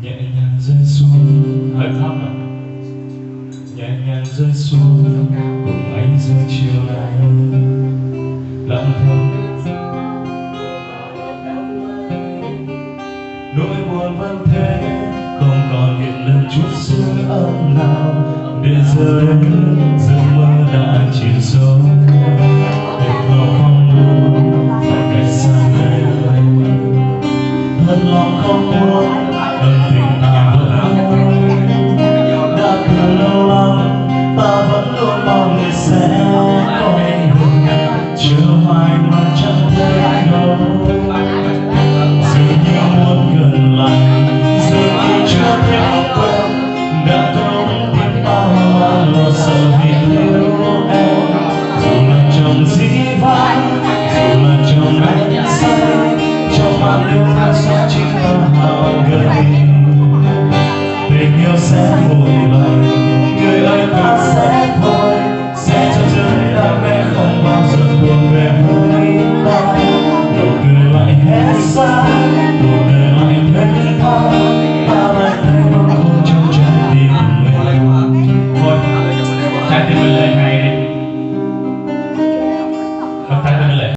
nhẹ nhàng rơi xuống hơi thấp à. Nhẹ nhàng rơi xuống cùng anh giữa chiều nay lặng thầm nỗi buồn vẫn thế, không còn hiện lên chút sương ấm nào để giờ giấc mơ đã chìm sâu.